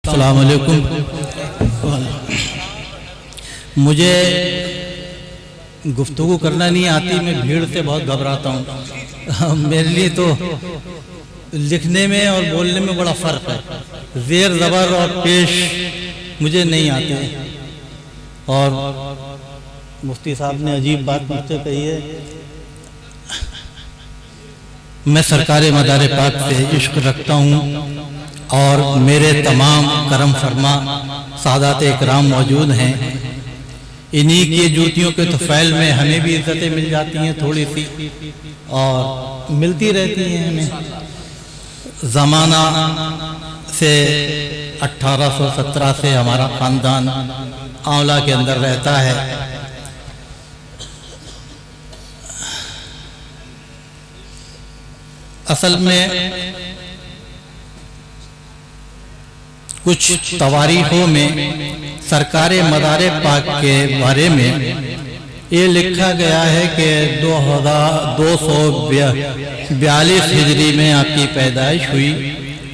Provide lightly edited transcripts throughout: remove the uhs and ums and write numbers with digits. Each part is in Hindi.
अस्सलाम वालेकुम। मुझे गुफ्तगू करना नहीं आती, मैं भीड़ से बहुत घबराता हूँ। मेरे लिए तो लिखने में और बोलने में बड़ा फ़र्क है। ज़ेर ज़बर और पेश मुझे नहीं आते। और मुफ्ती साहब ने अजीब बात मुझसे कही है। मैं सरकार मदार पाक से इश्क रखता हूँ और मेरे तमाम करम फरमा सादात इकराम मौजूद हैं। इन्हीं की जूतियों के तुफैल में हमें भी इज्जतें मिल जाती हैं थोड़ी सी, और मिलती रहती हैं हमें। ज़माना से 1817 से हमारा ख़ानदान आंवला के अंदर रहता है। असल में कुछ तवारीखों में सरकार मदार पाक के बारे में ये लिखा गया है कि 2242 हिजरी में आपकी पैदाइश हुई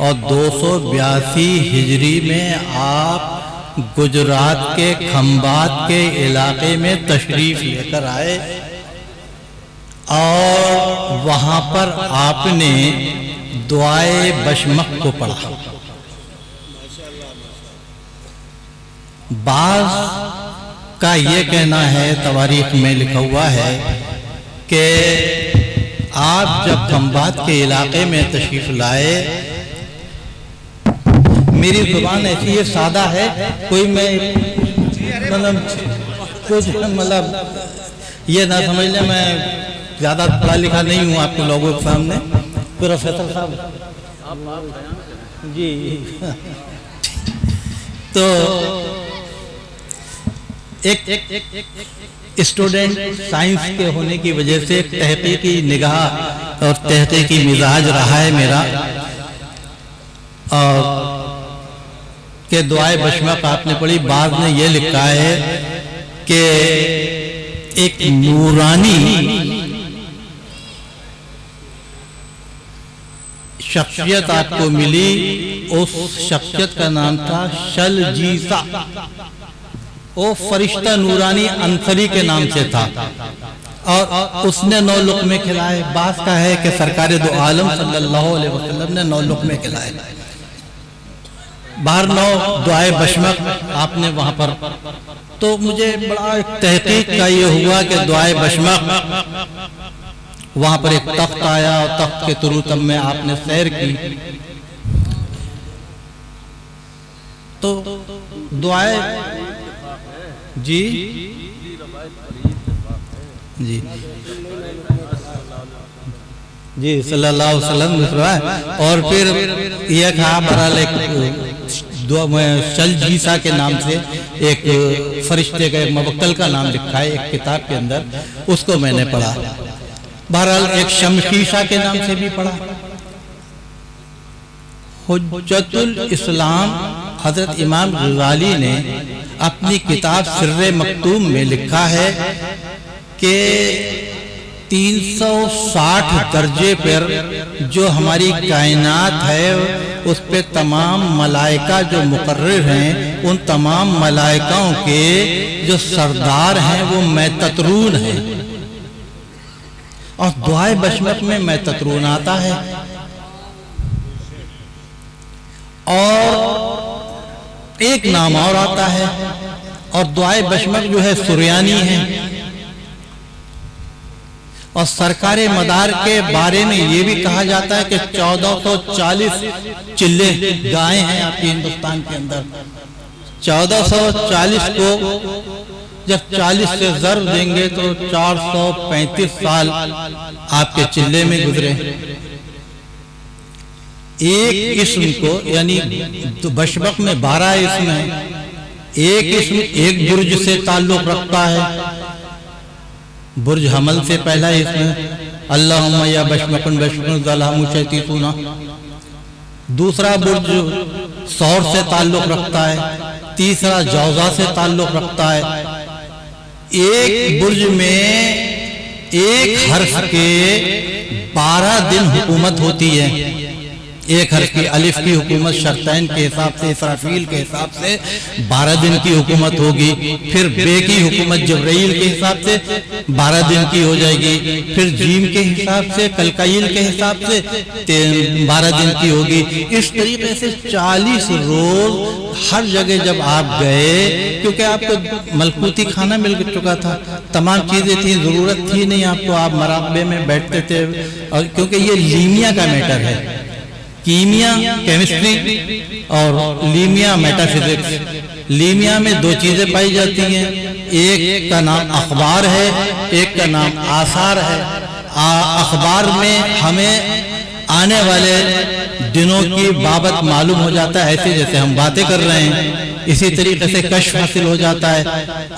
और 282 हिजरी में आप गुजरात के खंबात के इलाके में तशरीफ लेकर आए और वहाँ पर आपने दुआए बशमक को पढ़ा। बाज़ का ये कहना है, तवारीख में लिखा हुआ है कि आप जब खंबात के इलाके में तशरीफ लाए, मेरी जुबान ऐसी है, सादा है, कोई मैं मतलब ये ना समझ लें मैं ज़्यादा पढ़ा लिखा नहीं हूँ आपके लोगों के सामने। प्रोफेसर साहब जी तो एक स्टूडेंट साइंस के होने की वजह से तहकीकी निगाह और तहकीकी मिजाज रहा है मेरा, और के दुआए बशमक आपने पढ़ी। बाद में ये लिखा है कि एक नूरानी शख्सियत आपको मिली, उस शख्सियत का नाम था शलजीसा। वो फरिश्ता नूरानी अंसरी के नाम से था और उसने 9 लुक़मे खिलाए। बास का है कि सरकार दो आलम सल्लल्लाहु अलैहि वसल्लम ने 9 लुक़मे खिलाए। बाहर 9 दुआए बशमक आपने वहां पर। तो मुझे बड़ा तहकीक का ये हुआ कि दुआए बशमक वहां पर एक तख्त आया और तख्त के तुरूतम में आपने सैर की। तो दुआए जी जी जी सल्लल्लाहु अलैहि वसल्लम। और फिर यह कहा बहरहाल शलजीसा के नाम से एक फरिश्ते का मवक्कल का नाम लिखा है एक किताब के अंदर, उसको मैंने पढ़ा। बहरहाल एक शमशीशा के नाम से भी पढ़ा। हुज्जतुल इस्लाम हजरत इमाम गज़ाली ने अपनी किताब सिर्रे मक्तूम में लिखा है कि 360 दर्जे पर जो हमारी कायनात है उस पे तमाम मलाइका जो मुकर्रर हैं, उन तमाम मलाइकाओं के जो सरदार हैं वो मैततरून हैं। और दुआए बशमक में मैततरून आता है और एक नाम और आता है। और दुआए बशमक जो है सुरयानी है। और सरकार मदार के बारे में ये भी कहा जाता है कि 1440 चिल्ले गायें हैं आपके हिंदुस्तान के अंदर। 1440 को जब 40 से ज़र्ब देंगे तो 435 साल आपके चिल्ले में गुजरे। एक इस्म को यानी तो बशमक में 12 इस्म है। एक इस्म एक बुर्ज से ताल्लुक रखता है। बुर्ज हमल से पहला इस्म अल्लाहुम्मा या बशमकुन बशमकुन ज़लामु शैतीतुना। दूसरा बुर्ज सौर से ताल्लुक रखता है। तीसरा जौजा से ताल्लुक रखता है। एक बुर्ज में एक हर्फ के 12 दिन हुकूमत होती है। एक हर्फ की अलिफ की हुकूमत शर्तैन के हिसाब से, इसराफील के हिसाब से 12 दिन की हुकूमत होगी। फिर बे की हुकूमत जब्राइल के हिसाब से 12 दिन की हो जाएगी। फिर जीम के हिसाब से, कलकाइल के हिसाब से 12 दिन की होगी। इस तरीके से 40 रोज हर जगह जब आप गए, क्योंकि आपको मलकूती खाना मिल चुका था, तमाम चीजें थी, जरूरत थी नहीं आपको, आप मराकबे में बैठते थे। और क्योंकि ये लीमिया का मैटर है, कीमिया केमिस्ट्री और लीमिया मेटाफिजिक्स। लीमिया में दो चीजें पाई जाती हैं, एक का नाम अखबार है, एक का नाम आसार है। अखबार में हमें आने वाले दिनों की बाबत मालूम हो जाता है, ऐसे जैसे हम बातें कर रहे हैं, इसी तरीके से कश्फ हासिल हो जाता है।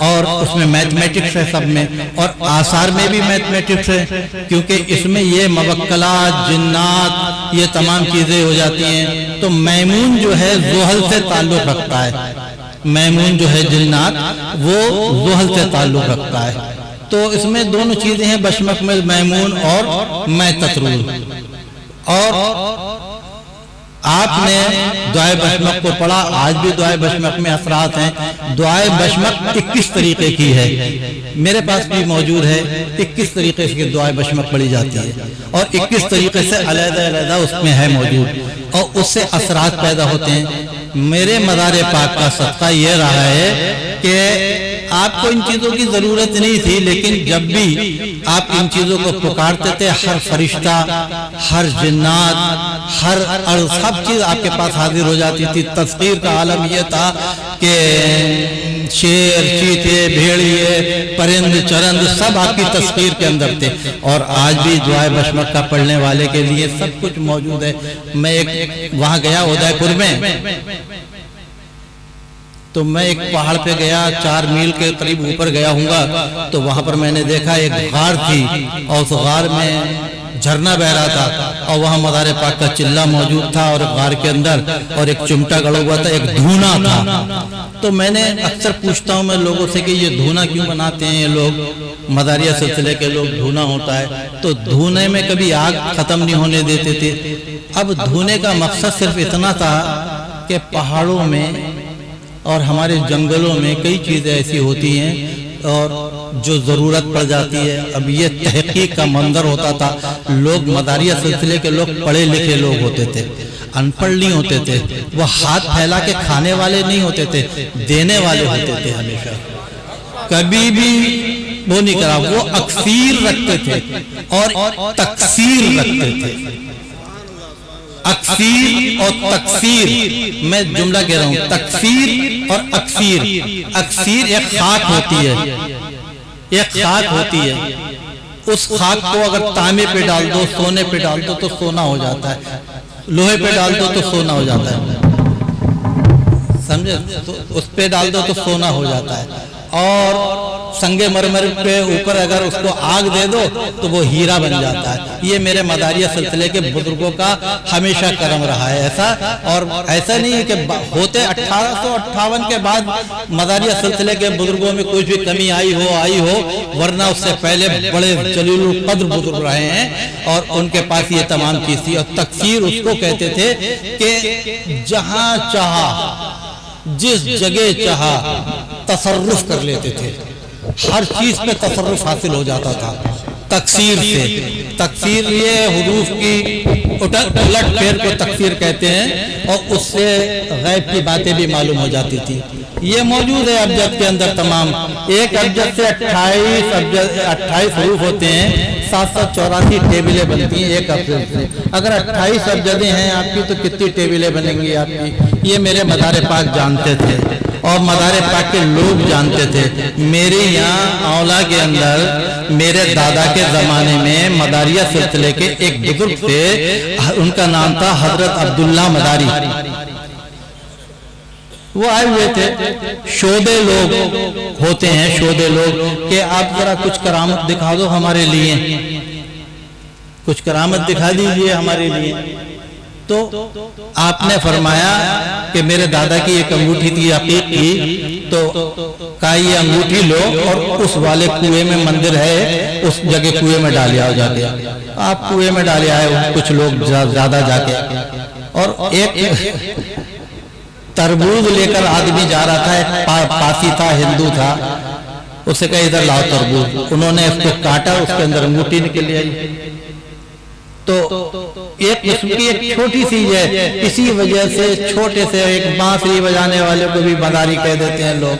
और उसमें मैथमेटिक्स है सब में, और आसार में भी मैथमेटिक्स है, क्योंकि इसमें ये मवक्कलात, जिन्नात, ये तमाम चीजें हो जाती हैं। तो मैमून जो है ज़ुहल से ताल्लुक रखता है, मैमून जो है जिन्नात वो ज़ुहल से ताल्लुक रखता है। तो इसमें दोनों चीजें हैं, बशमक में मैमून और मैं ततरूर। और आपने दुआए बशमक को पढ़ा, आज भी दुआए बशमक में असरात हैं। दुआए बशमक 21 तरीके की है, मेरे पास भी मौजूद है। 21 तरीके से दुआए बशमक पढ़ी जाती है और 21 तरीके से अलग-अलग उसमें है मौजूद, और उससे असरात पैदा होते हैं। मेरे मज़ार पाक का सदका ये रहा है कि आपको इन चीजों की जरूरत नहीं थी, लेकिन जब भी आप इन चीजों को पुकारते थे, हर फरिश्ता, हर जिन्नात, हर सब चीज आपके पास हाजिर हो जाती थी। तस्कीर का आलम यह था कि शेर, चीते, भेड़िए, परिंद, चरंद सब आपकी तस्कीर के अंदर थे। और आज भी दुआए बशमक का पढ़ने वाले के लिए सब कुछ मौजूद है। मैं एक वहां गया उदयपुर में, तो मैं एक पहाड़ पे गया, 4 मील के करीब ऊपर गया हूँगा, तो वहां पर मैंने देखा एक गार थी और उस गार में झरना बह रहा था, और वहां मज़ार पाक का चिल्ला मौजूद था, और गार के अंदर और एक चिमटा गड़ा हुआ था, एक धूना था। तो मैंने अक्सर पूछता हूँ मैं लोगों से कि ये धूना क्यों बनाते हैं ये लोग, मदारिया सिलसिले के लोग, धूना होता है। तो धूने में कभी आग खत्म नहीं होने देते थे। अब धूने का मकसद सिर्फ इतना था कि पहाड़ों में और हमारे जंगलों में कई चीज़ें ऐसी होती हैं और जो ज़रूरत पड़ जाती है। अब ये तहकीक का मंजर होता था, लोग मदारिया सिलसिले के लोग पढ़े लिखे लोग होते थे, अनपढ़ नहीं होते थे, वो हाथ फैला के खाने वाले नहीं होते थे, देने वाले होते थे। हमेशा कभी भी वो नहीं करा, वो अक्सीर रखते थे और तकसीर रखते थे। अक्सीर और तकसीर, मैं जुमला कह रहा हूं, तकसीर और अक्सीर। अक्सीर एक खाक होती है, एक खाक होती है, उस खाक को अगर तांबे पे डाल दो, सोने पे डाल दो तो सोना हो जाता है, लोहे पे डाल दो तो सोना हो जाता है, समझे? तो उस पे डाल दो तो सोना हो जाता है। और संगे मरमर पे ऊपर अगर उसको आग दे दो तो वो हीरा बन जाता है। ये मेरे मदारिया सिलसिले के बुजुर्गों का हमेशा करम रहा है ऐसा। और ऐसा नहीं है कि होते 1858 के बाद मदारिया सिलसिले के बुजुर्गों में कुछ भी कमी आई हो, वरना उससे पहले बड़े जलीलुल कद्र बुजुर्ग रहे हैं और उनके पास ये तमाम चीज थी। और तकसीर उसको कहते थे कि जहां चाहा, जिस जगह चाहा तसर्रुफ कर लेते थे, हर चीज पे तसर्रुफ हासिल हो जाता था तकसीर से। तकसीर ये हुरूफ की उलट फेर को तकसीर कहते हैं, और उससे गैब की बातें भी मालूम हो जाती थी। ये मौजूद है अबजद के अंदर तमाम। एक अबजद से 28 हुरूफ होते हैं, 784 टेबलें बनती हैं एक अबजद से। अगर 28 अबजदें हैं आपकी तो कितनी टेबलें बनेंगी आपकी? ये मेरे मदार पाक जानते थे और मदार पाक के लोग जानते थे। मेरे यहाँ औला के अंदर मेरे दादा के जमाने में मदारिया सिलसिले के एक बुजुर्ग थे, उनका नाम था हजरत अब्दुल्ला मदारी। वो आए हुए थे, शोदे लोग होते हैं, शोदे लोग कि आप जरा कुछ करामत दिखा दो हमारे लिए, कुछ करामत दिखा दीजिए हमारे लिए। तो आपने फरमाया कि मेरे दादा की एक अंगूठी थी अकीक की, तो कहा ये अंगूठी लो और उस वाले कुएं में मंदिर है, उस जगह कुएं में डाले आओ जाके। आप कुएं में डाले आए कुछ लोग ज्यादा जाके, और एक तरबूज लेकर आदमी जा रहा था, पासी था, हिंदू था, उसे कहा इधर लाओ तरबूज। उन्होंने उसको काटा, उसके अंदर अंगूठी निकल आई। तो एक किस्म की एक छोटी सी है, इसी वजह से छोटे से एक बांसुरी बजाने वाले को भी मदारी कह देते हैं लोग,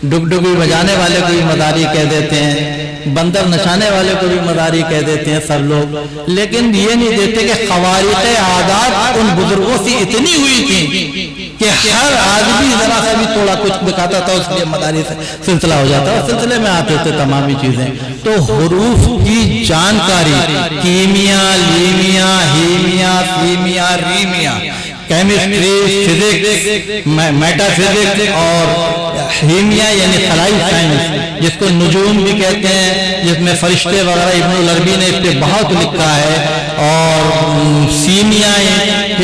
डुगडुगी बजाने वाले को भी मदारी कह देते हैं, बंदर नचाने वाले को भी मदारी कह देते हैं सब लोग। लेकिन ये नहीं देते कि ख़वारिक़ आदात उन बुजुर्गों से इतनी हुई थी कि हर आदमी जरा सा भी थोड़ा कुछ दिखाता था उसके मदारी से सिलसिला हो जाता, उस सिलसिले में आते थे तमाम ही चीजें। तो हुरूफ की जानकारी, कीमिया, लीमिया, हीमिया, फीमिया, रीमिया, केमिस्ट्री, फिजिक्स, मेटाफिजिक्स और हीमिया यानी खलाई साइंस, जिसको नुजूम भी कहते हैं, जिसमें फरिश्ते वगैरह इब्नुल अरबी ने इस पर बहुत लिखा है, और सीमिया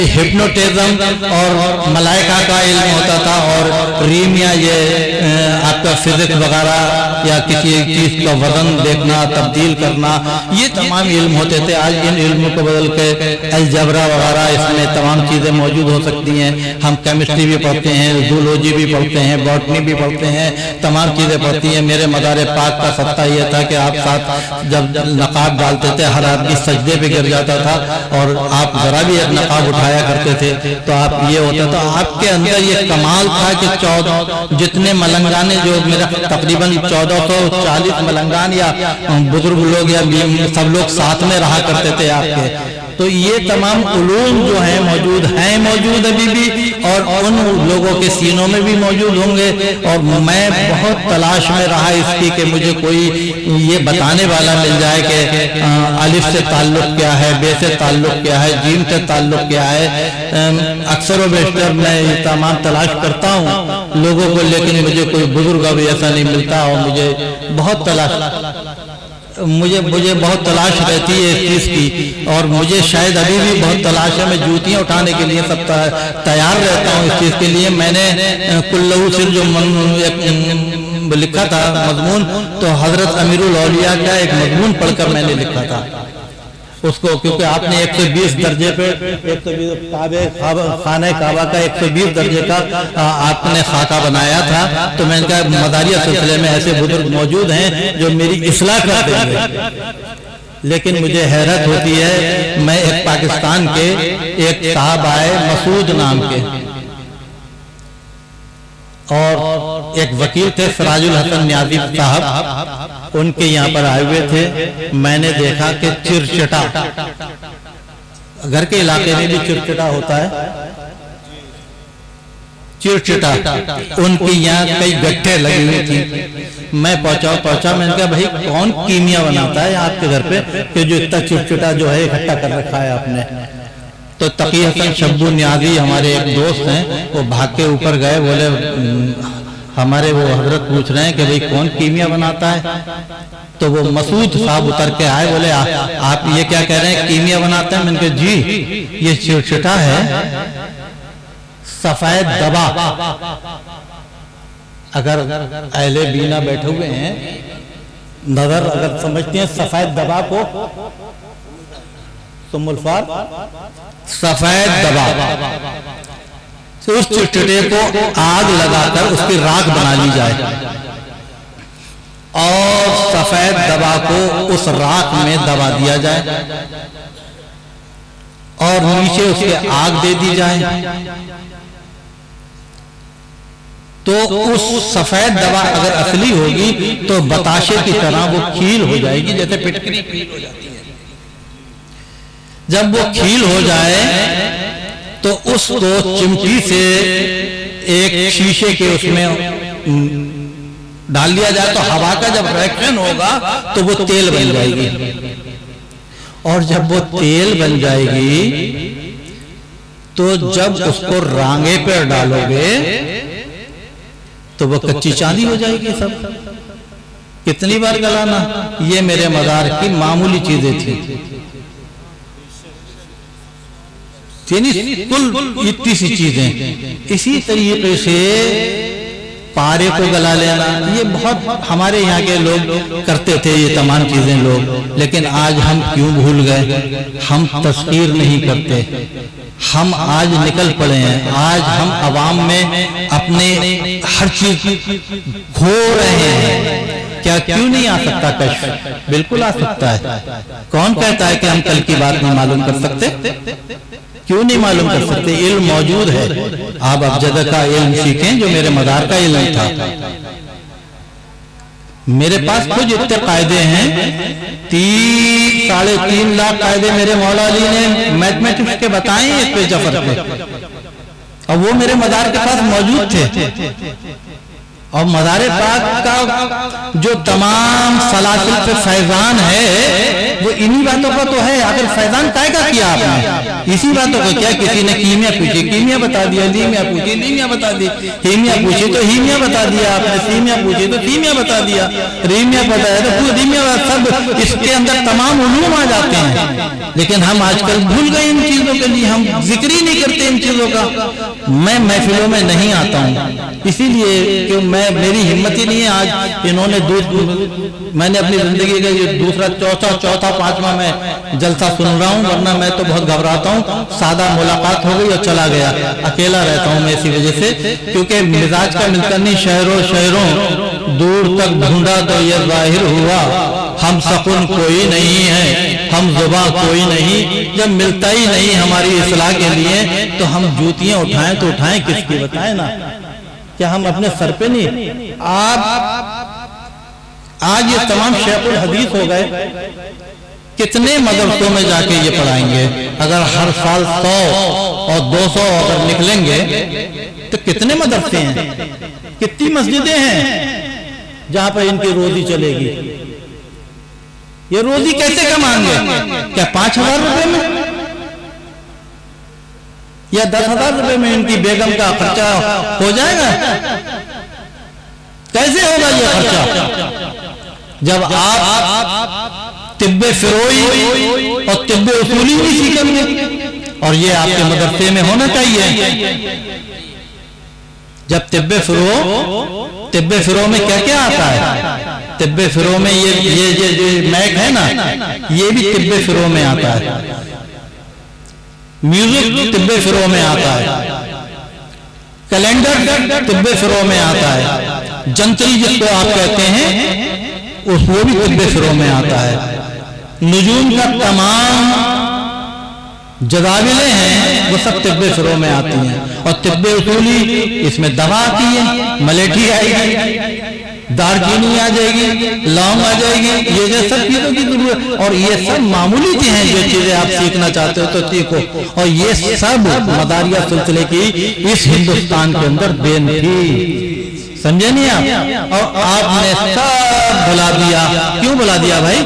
हिप्नोटिज्म और मलाइका का इल्म होता था, और रीमिया ये आपका फिजिक्स वगैरह या किसी एक चीज का वजन देखना, तब्दील करना, ये तमाम इल्म होते थे। आज इन इल्मों को बदल के अलजबरा वगैरह, इसमें तमाम चीजें मौजूद हो सकती हैं। हम केमिस्ट्री भी पढ़ते हैं, जूलॉजी भी पढ़ते हैं, बॉटनी भी पढ़ते हैं, तमाम चीजें पढ़ती हैं। मेरे मदार पाक का सत्ता यह था कि आप साथ जब नकाब डालते थे हर आदमी सजदे पे गिर जाता था, और आप जरा भी एक नकाब उठाया करते थे तो आप ये होता था, आपके अंदर ये कमाल था कि 14 जितने मलंगाने, जो मेरा तकरीबन 1440 मलंगान या बुजुर्ग लोग या सब लोग साथ में रहा करते थे आपके। तो ये तमाम उलूम जो है मौजूद अभी भी, और उन लोगों के सीनों में भी मौजूद होंगे। और मैं बहुत तलाश में रहा इसकी कि मुझे कोई ये बताने वाला मिल जाए कि अलिफ से ताल्लुक क्या है, बे से ताल्लुक क्या है, जीम से ताल्लुक क्या है। अक्सर व बेशतर मैं ये तमाम तलाश करता हूँ लोगों को, लेकिन मुझे कोई बुजुर्ग अभी ऐसा नहीं मिलता, और मुझे बहुत तलाश रहती है इस चीज़ की, और मुझे शायद अभी भी बहुत तलाश है। मैं जूतियाँ उठाने के लिए सब तैयार रहता हूँ इस चीज़ के लिए। मैंने कुल्लू सिर जो लिखा था मजमून, तो हजरत अमीरुल औलिया का एक मजमून पढ़कर मैंने लिखा था उसको, क्योंकि आपने 120 दर्जे पे, 120 खाने काबा का 120 दर्जे का आपने खाका बनाया था। तो मैंने कहा मदारिया सिलसिले में ऐसे बुजुर्ग मौजूद हैं जो मेरी इस्लाह कर देंगे। लेकिन मुझे हैरत होती है, मैं एक पाकिस्तान के एक साहब आए मसूद नाम के, और एक वकील थे सिराजुल हसन न्याजी साहब, उनके यहाँ पर आए हुए थे। मैंने देखा कि चिरचटा, घर के इलाके में भी चिरचटा होता है, चिरचटा उनके यहाँ कई गट्ठे लगी हुई थी। मैं पहुंचा, मैंने कहा भाई कौन कीमिया बनाता है आपके घर पे कि जो इतना चिरचटा जो है इकट्ठा कर रखा है आपने। तो तकी हसन शब्बू न्याजी हमारे एक दोस्त हैं, वो भाग के ऊपर गए, बोले हमारे वो हजरत पूछ रहे हैं कि भाई कौन कीमिया बनाता है। तो वो मसूद साहब उतर के आए, बोले आप ये क्या कह रहे हैं कीमिया बनाता है? मैंने कहा जी ये चिरचिटा है, सफेद दबा। अगर अहले बीना बैठे हुए हैं, नजर अगर समझते हैं सफेद दबा को, सुमुलफार सफेद दबा, तो उस चिरचिटे को आग लगाकर उसकी राख बना ली जाए, और सफेद दबा को उस राख में दबा दिया जाए, और नीचे उसके आग दे दी जाए। तो उस सफेद दवा अगर असली होगी तो बताशे की तरह वो खील हो जाएगी, जैसे पिटकरी खील हो जाती है। जब वो खील हो जाए तो उसको चिमटी से एक शीशे के उसमें डाल दिया जाए, तो हवा का जब रिएक्शन होगा तो वो तेल बन जाएगी, और जब वो तेल बन जाएगी तो जब उसको रांगे पर डालोगे तो वो कच्ची चांदी हो जाएगी। सब कितनी बार गलाना, ये मेरे मज़ार की मामूली चीजें थी। कुल इतनी सी चीजें। इसी तरीके से पारे को गला लेना, ये बहुत हमारे यहाँ के लोग करते थे ये तमाम चीजें लोग, लेकिन आज हम क्यों भूल गए? हम तस्कीर नहीं करते। हम आज निकल पड़े हैं, आज हम अवाम में अपने हर चीज खो रहे हैं। क्या क्यों नहीं आ सकता कश्फ? बिल्कुल आ सकता है। कौन कहता है कि हम कल की बात नहीं मालूम कर सकते? क्यों नहीं मालूम कर सकते? इल्म मौजूद है। आप अबजद का इल्म सीखें जो मेरे मदार का इल्म था। मेरे पास खुद इतने कायदे हैं, 3-3.5 लाख कायदे मेरे मौला अली ने मैथमेटिक्स के बताए इस पे जफर पे, और वो मेरे मदार के पास मौजूद थे। और मदारे पाक का जो तमाम सलासिल पे फैजान है वो इन्हीं बातों का तो है। अगर फैजान काय का किया आपने? इसी बातों का क्या? किसी ने कीमिया पूछी, कीमिया बता दिया, लीमिया पूछी, लीमिया बता दी, हीमिया पूछी तो हीमिया बता दिया आपने, सीमिया पूछी तो सीमिया बता दिया, रीमिया बताया तो पूरी रीमिया, सब इसके अंदर तमाम उलूम आ जाते हैं। लेकिन हम आजकल भूल गए इन चीजों के लिए, हम जिक्र ही नहीं करते इन चीजों का। मैं महफिलों में नहीं आता हूँ इसीलिए कि मेरी हिम्मत ही नहीं है। आज इन्होंने मैंने अपनी जिंदगी का ये दूसरा चौथा 5वां मैं जलसा सुन रहा हूँ, वरना मैं तो बहुत घबराता हूँ। सादा मुलाकात हो गई और चला गया, अकेला रहता हूँ मैं इसी वजह से, क्योंकि मिजाज का मिलता नहीं। शहरों दूर तक ढूंढा तो ये जाहिर हुआ, हम सकुन कोई नहीं है, हम जुबा कोई नहीं। जब मिलता ही नहीं हमारी इस्लाह के लिए तो हम जूतियां उठाएं तो उठाएं किसकी? बताएं ना। क्या हम अपने सर पे नहीं? आज ये तमाम शेखुल हदीस हो गए, कितने मदरसों में जाके ये पढ़ाएंगे? अगर हर साल 100 और 200 अगर निकलेंगे तो कितने मदरसे हैं, कितनी मस्जिदें हैं जहां पर इनकी रोजी चलेगी? ये रोजी कैसे कमाएंगे? क्या 5,000 रुपए में या 10,000 रुपए में इनकी बेगम का खर्चा हो जाएगा? कैसे होगा ये खर्चा? जब आप तिब्बे फिरोई और तिब्बे उसूली नहीं सीखेंगे, और ये आपके मदरसे में होना चाहिए। जब तिब्बे फिरो में क्या क्या आता है? तिब्बे फिरो में ये मैक है ना, ये भी तिब्बे फिरो में आता है। म्यूजिक तिब्बे फिरो में आता है, कैलेंडर तिब्बे फिरो में आता है, जंतरी जिसको आप कहते हैं वो भी तिब्बे फिरो में आता है। नुजूम का तमाम जदाविलें हैं वो सब तिब्बे फिरो में आती हैं। और तिब्बे उसूली इसमें दवा आती है, मलेठी आएगी, दारचीनी आ जाएगी, लौंग आ जाएगी, ये सब चीजों की जरूरत। और ये सब मामूली चीजें हैं, जो चीजें आप सीखना चाहते हो तो सीखो। और ये सब मदारिया सिलसिले की इस हिंदुस्तान के अंदर देन थी, समझे नहीं आप? और आपने सब भुला दिया। क्यों भुला दिया भाई?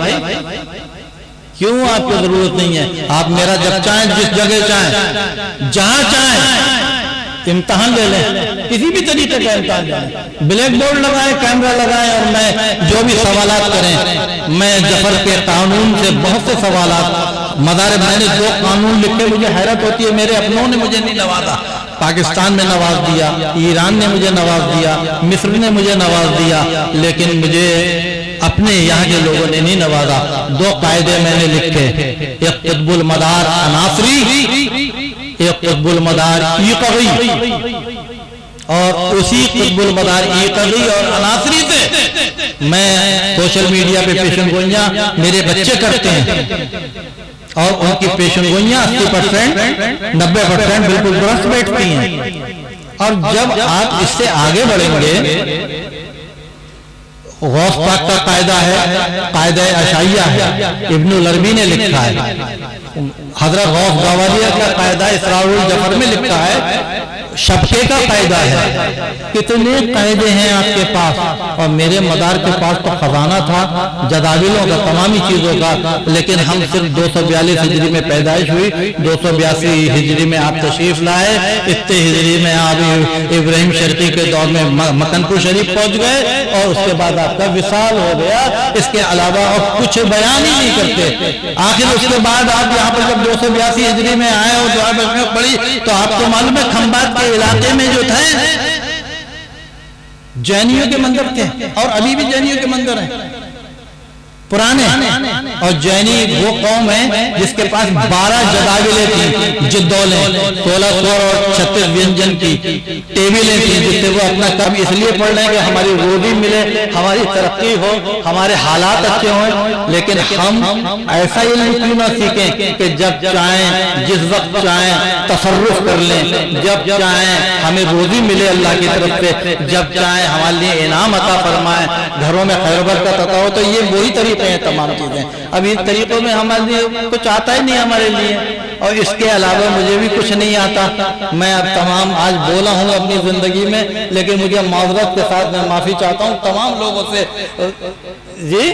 क्यों? आपको जरूरत नहीं है। आप मेरा जब चाहें, जिस जगह चाहें, जहां चाहें इम्तहान ले लें, किसी भी तरीके का इम्तहान ले लें, ब्लैक बोर्ड लगाएं, कैमरा लगाएं, और मैं जो भी सवालात करें, मैं जफर के कानून से बहुत से सवालात मदारे, मैंने 2 कानून लिखे, मुझे हैरत होती है। मेरे अपनों ने मुझे नहीं नवाजा, पाकिस्तान में नवाज दिया, ईरान ने मुझे नवाज दिया, मिस्र ने मुझे नवाज दिया, लेकिन मुझे अपने यहाँ के लोगों ने नहीं नवाजा। 2 कायदे मैंने लिखे, एक कुतुबुल मदार अनासरी, एक कुतुबुल मदार ईक़वी। और उसी कुतुबुल मदार ईक़वी और अनासरी से मैं सोशल मीडिया पे पेशन गोइयां मेरे बच्चे करते हैं, और उनकी पेशन गोइयां 80% 90% बिल्कुल दुरुस्त बैठती हैं। और जब आप इससे आगे बढ़ेंगे, गौस पाक का कायदा है, कायदा अशाइया है, इब्नुल अरबी ने लिखा है। हजरत गौस गावालिया का कायदा इसरारुल जफर में लिखा है, शबके का कायदा है। कितने कायदे हैं आपके पास, और मेरे मदार के पास तो खजाना था जदाविलों का, तमामी चीजों का। लेकिन हम सिर्फ 242 हिजरी में पैदाइश हुई, 282 हिजरी में आप तशरीफ लाए, इतने हिजरी में आप इब्राहिम शर्की के दौर में मकनपुर शरीफ पहुंच गए, और उसके बाद आपका विसाल हो गया। इसके अलावा और कुछ बयान ही नहीं करते। आखिर उसके बाद आप यहाँ पर जब 282 हिजरी में आए और दुआ बरकत पड़ी, तो आपको मालूम है खंबात के इलाके में जो थे जैनियों के मंदिर थे, और अभी भी जैनियों के मंदिर हैं। पुराने। और जैनी वो कौम है जिसके पास 12 जदाविलें थी, जिद्दौलें, 16 स्वर और 36 व्यंजन की टेबलें थी, जिससे वो अपना काम इसलिए पढ़ रहे हैं कि हमारी रोजी मिले, हमारी तरक्की हो, हमारे हालात अच्छे हों। लेकिन हम ऐसा इल्म क्यों ना सीखें कि जब चाहें जिस वक्त चाहें तसर्रुफ कर लें, जब चाहें हमें रोजी मिले अल्लाह की तरफ से, जब चाहें हमारे लिए इनाम अता फरमाए, घरों में खैर बरकत अता हो। तो ये वही तरीके हैं तमाम चीजें। अब इन तरीकों में हमारे लिए कुछ आता ही नहीं हमारे लिए, और इसके अलावा मुझे भी कुछ नहीं आता। मैं अब तमाम आज बोला हूँ अपनी जिंदगी में, लेकिन मुझे माजरत के साथ मैं माफी चाहता हूँ तमाम लोगों से। जी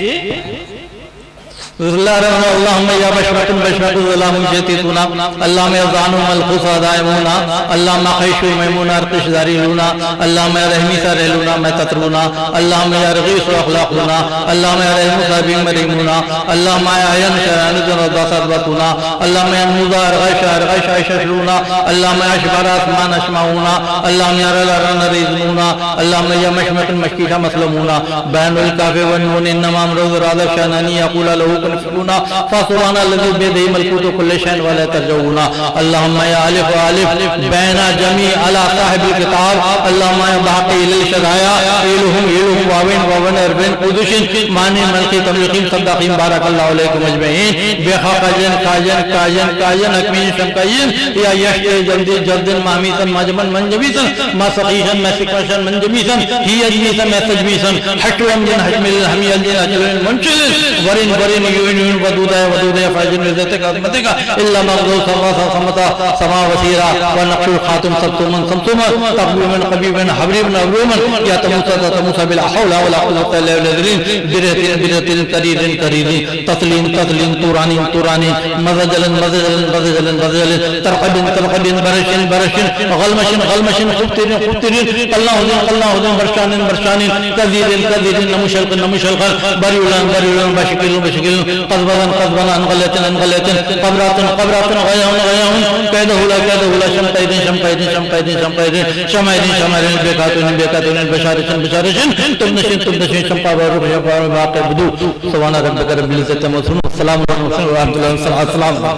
अल्लाहुम्मा या अलिफ व अलिफ बैना जमी अला साहिबिल किताब अल्लाहुम्मा या बाक़ी लिल शदाया इलहुम इलहुम वाविन वाविन अरबिन कुदुशिन मानी मलकी तमलीकिन सद्दाकिन बारकल्लाहु अलैकुम अजमईन बेखजन काजन काजन काजन अकमीन शमकाइन या यशे जल्दी जल्दन मामीसन मजमन मंजबीसन मासकीशन मसिकशन मंजबीसन ही अजमीसन मसजबीसन हटवन जिन हजमिल हमियल जिन अजमिल मुंशिल वरिन वरिन युन वदूदा वदूदा फाजिन इज्जतिक अज़मतिक इल्ला मग़दूब समता समा वसीरा व नक्शुल खातिम सबतुमन समतुम तक़बीमन कबीबन हबरीबन अबरूमन या तमुसा बिल हौला वला कुव्वता इल्ला बिल्लाह बिरतिन बिरतिन करीरिन करीरिन तस्लीम तस्लीम तुरानी तुरानी मज़जलन मज़जलन मज़जलन मज़जलन तरक़बिन तरक़बिन बरशिन बरशिन गलमशिन गलमशिन खुफ्तिरिन खुफ्तिरिन अल्लाहुद्दीन बरशानिन बरशानिन कज़ीरिन कज़ीरिन नमुशलक़न नमुशलक़न बरिउलन बरिउलन बशकिलन बशकिलन क़ज़बन क़ज़बन अनग़लतिन अनग़लतिन क़बरातन क़बरातन गयाउन गयाउन कैदहुला कैदहुला शमक़ैदिन शमक़ैदिन शमक़ैदिन शमक़ैदिन शमैदिन शमैदिन बेकातुन बेकातुन बशारिशिन बशारिशिन तुबनशिन तुबनशिन शमक़ाबा रुबया बाक़ बुदू सुब्हान रब्बिका रब्बिल इज़्ज़ति अम्मा यसिफून। अस्सलामु अलैकुम व रहमतुल्लाहि व बरकातुहू।